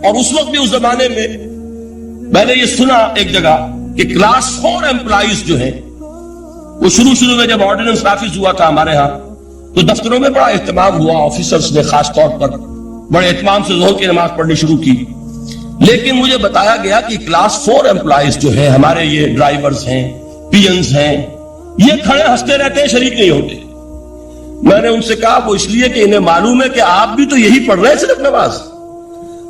اور اس وقت بھی اس زمانے میں نے یہ سنا ایک جگہ کہ کلاس 4 امپلائیز جو ہیں وہ شروع میں جب آرڈیننس نافذ ہوا تھا ہمارے ہاں تو دفتروں میں بڑا اہتمام ہوا. آفیسرز نے خاص طور پر بڑے اہتمام سے ظہر کی نماز پڑھنی شروع کی. لیکن مجھے بتایا گیا کہ کلاس 4 امپلائیز جو ہیں ہمارے یہ ڈرائیورز ہیں پی اینز ہیں یہ کھڑے ہنستے رہتے ہیں شریک نہیں ہوتے. میں نے ان سے کہا وہ اس لیے کہ انہیں معلوم ہے کہ آپ بھی تو یہی پڑھ رہے ہیں صرف نماز.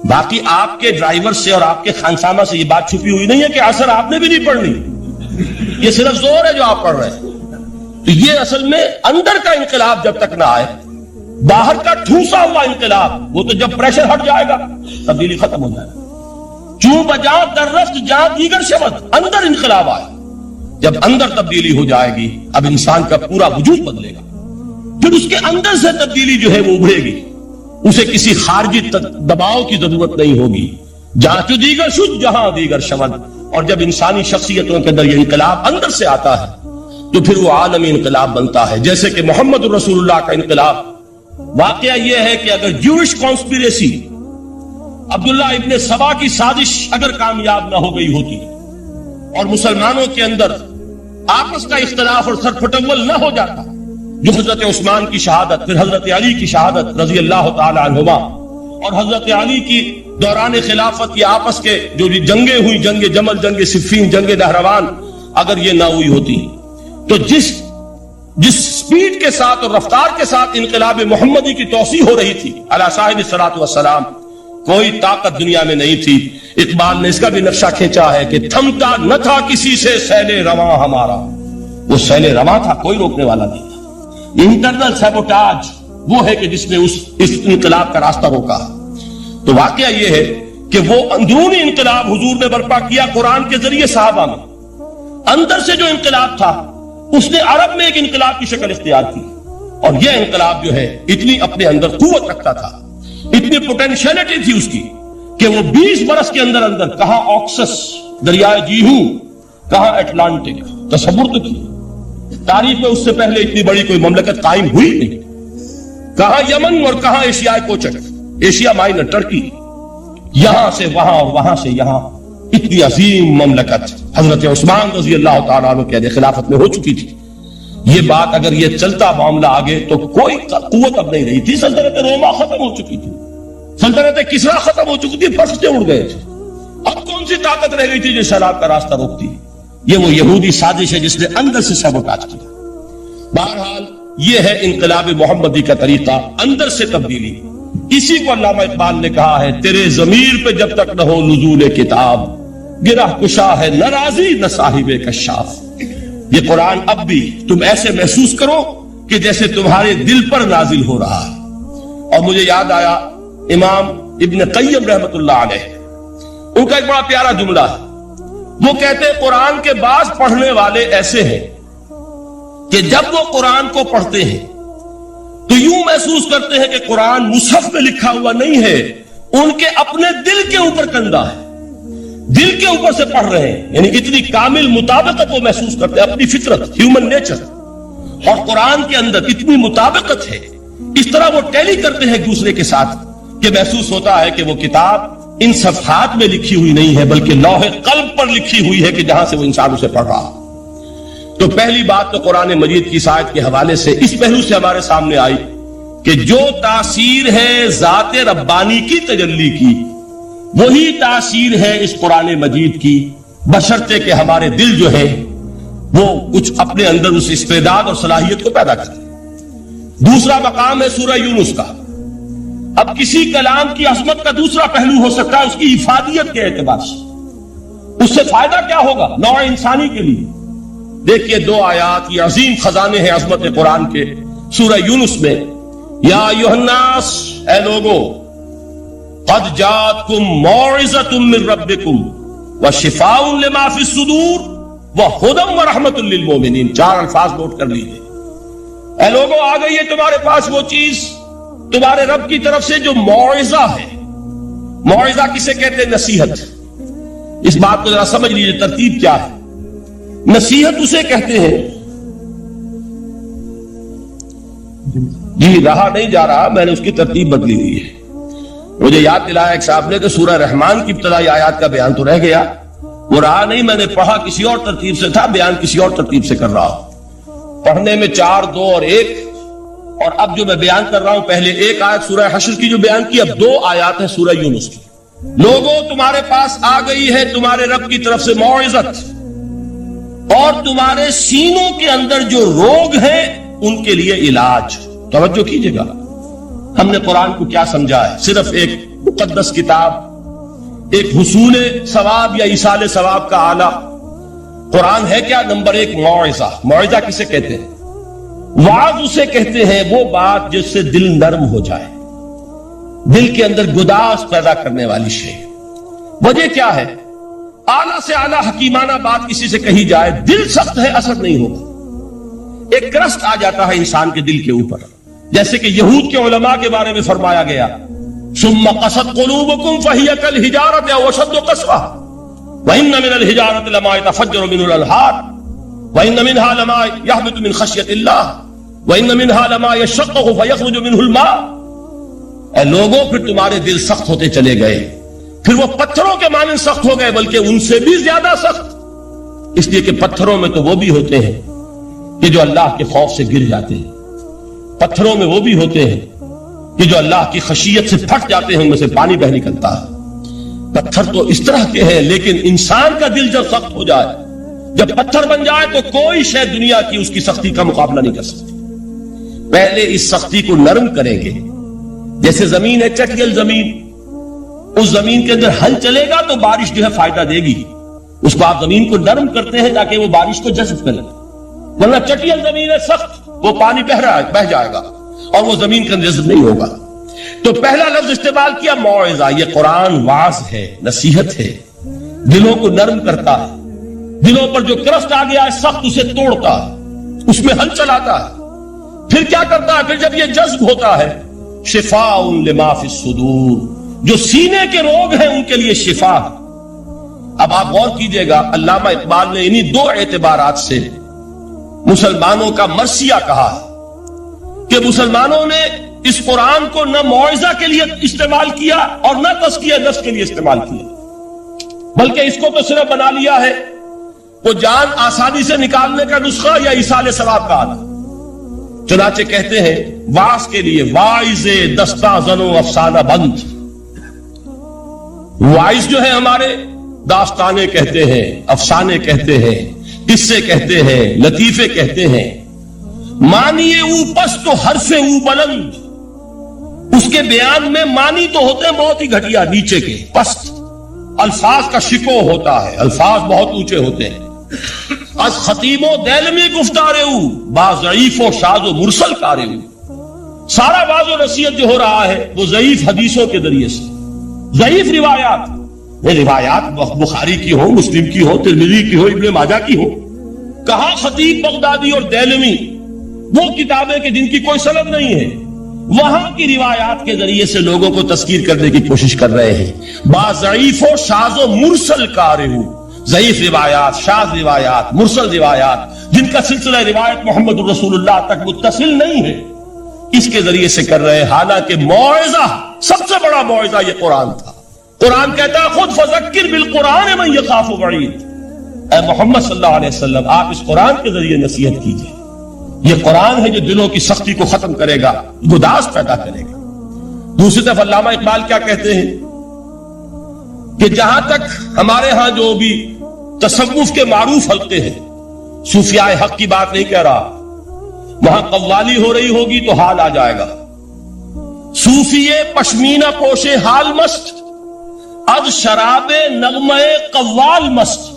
باقی آپ کے ڈرائیور سے اور آپ کے خانسامہ سے یہ بات چھپی ہوئی نہیں ہے کہ اثر آپ نے بھی نہیں پڑھنی. یہ صرف زور ہے جو آپ پڑھ رہے ہیں. تو یہ اصل میں اندر کا انقلاب جب تک نہ آئے باہر کا ٹھوسا ہوا انقلاب وہ تو جب پریشر ہٹ جائے گا تبدیلی ختم ہو جائے گا. چوں بجاں در رفت جہاں دیگر شود اندر انقلاب آئے. جب اندر تبدیلی ہو جائے گی اب انسان کا پورا وجود بدلے گا. پھر اس کے اندر سے تبدیلی جو ہے وہ ابھرے گی. اسے کسی خارجی دباؤ کی ضرورت نہیں ہوگی. جہاں تو دیگر شد جہاں دیگر شود. اور جب انسانی شخصیتوں کے اندر یہ انقلاب اندر سے آتا ہے تو پھر وہ عالمی انقلاب بنتا ہے. جیسے کہ محمد رسول اللہ کا انقلاب. واقعہ یہ ہے کہ اگر جوش کانسپیریسی عبداللہ ابن سبا کی سازش اگر کامیاب نہ ہو گئی ہوتی اور مسلمانوں کے اندر آپس کا اختلاف اور سر پھٹول نہ ہو جاتا جو حضرت عثمان کی شہادت پھر حضرت علی کی شہادت رضی اللہ تعالی عنہما اور حضرت علی کی دوران خلافت یہ آپس کے جو جنگیں ہوئی جنگ جمل جنگ صفین جنگ نہروان اگر یہ نہ ہوئی ہوتی تو جس سپیڈ کے ساتھ اور رفتار کے ساتھ انقلاب محمدی کی توسیع ہو رہی تھی علی صاحب الصلاۃ والسلام کوئی طاقت دنیا میں نہیں تھی. اقبال نے اس کا بھی نقشہ کھینچا ہے کہ تھمتا نہ تھا کسی سے سیل رواں ہمارا. وہ سیل رواں تھا کوئی روکنے والا نہیں تھا. انٹرنل سیبوٹاج وہ ہے کہ جس نے اس انقلاب کا راستہ روکا. تو واقعہ یہ ہے کہ وہ اندرونی انقلاب حضور نے برپا کیا قرآن کے ذریعے صحابہ میں. اندر سے جو انقلاب تھا اس نے عرب میں ایک انقلاب کی شکل اختیار کی. اور یہ انقلاب جو ہے اتنی اپنے اندر قوت رکھتا تھا اتنی پوٹینشیلٹی تھی اس کی کہ وہ 20 برس کے اندر کہاں آکسس دریائے جیہو کہاں اٹلانٹک. تصور تو کی تاریخ میں اس سے پہلے اتنی بڑی کوئی مملکت قائم ہوئی نہیں. کہاں یمن اور کہاں ایشیا کوچک ایشیا مائنر ٹرکی یہاں سے وہاں اور وہاں سے یہاں اتنی عظیم مملکت حضرت عثمان رضی اللہ تعالیٰ عنہ کے خلافت میں ہو چکی تھی. یہ بات اگر یہ چلتا معاملہ آگے تو کوئی قوت اب نہیں رہی تھی. سلطنت روما ختم ہو چکی تھی سلطنت کسرا ختم ہو چکی تھی فرشتے اڑ گئے تھے. اب کون سی طاقت رہ گئی تھی جو سیلاب کا راستہ روکتی. یہ وہ یہودی سازش ہے جس نے اندر سے سیبوٹاج کیا. بہرحال یہ ہے انقلاب محمدی کا طریقہ اندر سے تبدیلی. اسی کو علامہ اقبال نے کہا ہے تیرے ضمیر پہ جب تک نہ ہو نزول کتاب گرہ کشا ہے نہ راضی نہ صاحب کشاف. یہ قرآن اب بھی تم ایسے محسوس کرو کہ جیسے تمہارے دل پر نازل ہو رہا ہے. اور مجھے یاد آیا امام ابن قیم رحمت اللہ علیہ ان کا ایک بڑا پیارا جملہ ہے. وہ کہتے ہیں قرآن کے بعض پڑھنے والے ایسے ہیں کہ جب وہ قرآن کو پڑھتے ہیں تو یوں محسوس کرتے ہیں کہ قرآن مصحف میں لکھا ہوا نہیں ہے ان کے اپنے دل کے اوپر کندہ ہے دل کے اوپر سے پڑھ رہے ہیں. یعنی اتنی کامل مطابقت وہ محسوس کرتے ہیں اپنی فطرت ہیومن نیچر اور قرآن کے اندر اتنی مطابقت ہے. اس طرح وہ ٹیلی کرتے ہیں ایک دوسرے کے ساتھ کہ محسوس ہوتا ہے کہ وہ کتاب ان صفحات میں لکھی ہوئی نہیں ہے بلکہ لوح قلب پر لکھی ہوئی ہے کہ جہاں سے وہ انسان اسے پڑھ رہا. تو پہلی بات تو قرآن مجید کی آیت کے حوالے سے اس پہلو سے ہمارے سامنے آئی کہ جو تاثیر ہے ذات ربانی کی تجلی کی وہی تاثیر ہے اس قرآن مجید کی بشرطے کہ ہمارے دل جو ہے وہ کچھ اپنے اندر اس استعداد اور صلاحیت کو پیدا کرے. دوسرا مقام ہے سورہ یونس کا. اب کسی کلام کی عظمت کا دوسرا پہلو ہو سکتا ہے اس کی افادیت کے اعتبار سے. اس سے فائدہ کیا ہوگا نوع انسانی کے لیے. دیکھیے 2 آیات یہ عظیم خزانے ہیں عظمت قرآن کے. سورہ یونس میں یا ایھا الناس اے لوگو قد جاءتکم موعظۃ من ربکم وشفاء لما فی الصدور وہدی ورحمۃ للمؤمنین. 4 الفاظ نوٹ کر لیجیے. اے لوگوں، آ گئی ہے تمہارے پاس وہ چیز تمہارے رب کی طرف سے جو موعظہ ہے. موعظہ کسے کہتے ہیں؟ نصیحت. اس بات کو ذرا سمجھ لیجیے ترتیب کیا ہے. نصیحت اسے کہتے ہیں. جی رہا نہیں جا رہا، میں نے اس کی ترتیب بدلی ہوئی ہے. مجھے یاد دلایا ایک صاحب نے کہ سورہ رحمان کی ابتدائی آیات کا بیان تو رہ گیا، وہ رہا نہیں. میں نے پڑھا کسی اور ترتیب سے تھا، بیان کسی اور ترتیب سے کر رہا ہوں. پڑھنے میں 4 2 اور 1، اور اب جو میں بیان کر رہا ہوں پہلے 1 آیت سورہ حشر کی جو بیان کی، اب 2 آیات ہیں سورہ یونس کی. لوگوں، تمہارے پاس آ گئی ہے تمہارے رب کی طرف سے موعظت، اور تمہارے سینوں کے اندر جو روگ ہیں ان کے لیے علاج. توجہ کیجئے گا، ہم نے قرآن کو کیا سمجھا ہے؟ صرف ایک مقدس کتاب، ایک حصول ثواب یا ایصال ثواب کا آلہ. قرآن ہے کیا؟ نمبر 1 موعظہ. موعظہ کسے کہتے ہیں؟ وعظ اسے کہتے ہیں وہ بات جس سے دل نرم ہو جائے، دل کے اندر گداز پیدا کرنے والی شے. وجہ کیا ہے؟ اعلیٰ سے اعلیٰ حکیمانہ بات کسی سے کہی جائے، دل سخت ہے، اثر نہیں ہوگا. ایک کرسٹ آ جاتا ہے انسان کے دل کے اوپر، جیسے کہ یہود کے علماء کے بارے میں فرمایا گیا ثم قست قلوبکم فہی کالحجارۃ او اشد قسوہ وان من الحجارۃ لما يتفجر منه الانہار وان منها لما يهبط من خشیۃ اللہ وان منها لما يشقق فيخرج منه الماء. اے لوگوں، پھر تمہارے دل سخت ہوتے چلے گئے، پھر وہ پتھروں کے مانند سخت ہو گئے، بلکہ ان سے بھی زیادہ سخت. اس لیے کہ پتھروں میں تو وہ بھی ہوتے ہیں کہ جو اللہ کے خوف سے گر جاتے ہیں، پتھروں میں وہ بھی ہوتے ہیں کہ جو اللہ کی خشیت سے پھٹ جاتے ہیں، ان میں سے پانی بہ نکلتا ہے. پتھر تو اس طرح کے ہیں، لیکن انسان کا دل جب سخت ہو جائے، جب پتھر بن جائے، تو کوئی شے دنیا کی اس کی سختی کا مقابلہ نہیں کر سکتی. پہلے اس سختی کو نرم کریں گے. جیسے زمین ہے چٹیل زمین، اس زمین کے اندر ہل چلے گا تو بارش جو ہے فائدہ دے گی. اس کو آپ زمین کو نرم کرتے ہیں تاکہ وہ بارش کو جذب کرے، ورنہ چٹیل زمین ہے سخت، وہ پانی بہ جائے گا اور وہ زمین کے اندر جذب نہیں ہوگا. تو پہلا لفظ استعمال کیا موعظہ. یہ قرآن واعظ ہے، نصیحت ہے، دلوں کو نرم کرتا ہے. دلوں پر جو کرسٹ آ گیا ہے سخت، اسے توڑتا ہے، اس میں ہل چلاتا ہے. پھر کیا کرتا ہے؟ پھر جب یہ جذب ہوتا ہے، شفاء لما فی الصدور، جو سینے کے روگ ہیں ان کے لیے شفا. اب آپ غور کیجئے گا، علامہ اقبال نے انہی 2 اعتبارات سے مسلمانوں کا مرثیہ کہا ہے کہ مسلمانوں نے اس قرآن کو نہ موعظہ کے لیے استعمال کیا اور نہ تزکیہ نفس کے لیے استعمال کیا، بلکہ اس کو تو صرف بنا لیا ہے وہ جان آسانی سے نکالنے کا نسخہ یا ایصال ثواب کا آلہ. چنانچہ کہتے ہیں واعظ کے لیے واعظ دستہ زن و افسانہ بند. واعظ جو ہے ہمارے داستانے کہتے ہیں، افسانے کہتے ہیں، قصے کہتے ہیں، لطیفے کہتے ہیں. معنی او پست و حرف او بلند، اس کے بیان میں معنی تو ہوتے ہیں بہت ہی گھٹیا، نیچے کے پست. الفاظ کا شکو ہوتا ہے، الفاظ بہت اونچے ہوتے ہیں. از خطیب و دیلمی گفتارے او با ضعیف و شاذ و مرسل کارے او. سارا واعظ و نصیحت جو ہو رہا ہے وہ ضعیف حدیثوں کے ذریعے سے، ضعیف روایات. روایات بخاری کی ہو، مسلم کی ہو، ترمذی کی ہو، ابن ماجہ کی ہو. کہاں خطیب بغدادی اور دیلمی، وہ کتابیں کہ جن کی کوئی سند نہیں ہے، وہاں کی روایات کے ذریعے سے لوگوں کو تذکیر کرنے کی کوشش کر رہے ہیں. با ضعیف و شاذ و مرسل کارے ہو، ضعیف روایات، شاذ روایات، مرسل روایات جن کا سلسلہ روایت محمد الرسول اللہ تک متصل نہیں ہے، اس کے ذریعے سے کر رہے ہیں. حالانکہ موعظہ، سب سے بڑا موعظہ یہ قرآن تھا. قرآن کہتا ہے خود فذکر بالقرآن من یخاف وعید. اے محمد صلی اللہ علیہ وسلم، آپ اس قرآن کے ذریعے نصیحت کیجئے. یہ قرآن ہے جو دلوں کی سختی کو ختم کرے گا، گداز پیدا کرے گا. دوسری طرف علامہ اقبال کیا کہتے ہیں کہ جہاں تک ہمارے ہاں جو بھی تصوف کے معروف حلقے ہیں، صوفیاء حق کی بات نہیں کہہ رہا، وہاں قوالی ہو رہی ہوگی تو حال آ جائے گا. صوفی پشمینہ پوشے حال مست، از شراب نغمہ قوال مست.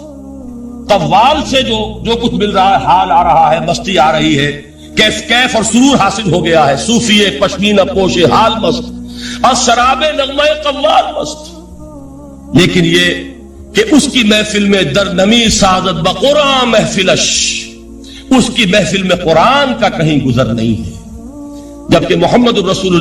قوال سے جو کچھ مل رہا ہے، حال آ رہا ہے، مستی آ رہی ہے، کیف اور سرور حاصل ہو گیا ہے. صوفی پشمینہ پوشے حال مست، اور شراب نغمہ قوال مست. لیکن یہ کہ اس کی محفل میں در نمی سعادت بقرآن محفلش، اس کی محفل میں قرآن کا کہیں گزر نہیں ہے، جبکہ محمد الرسول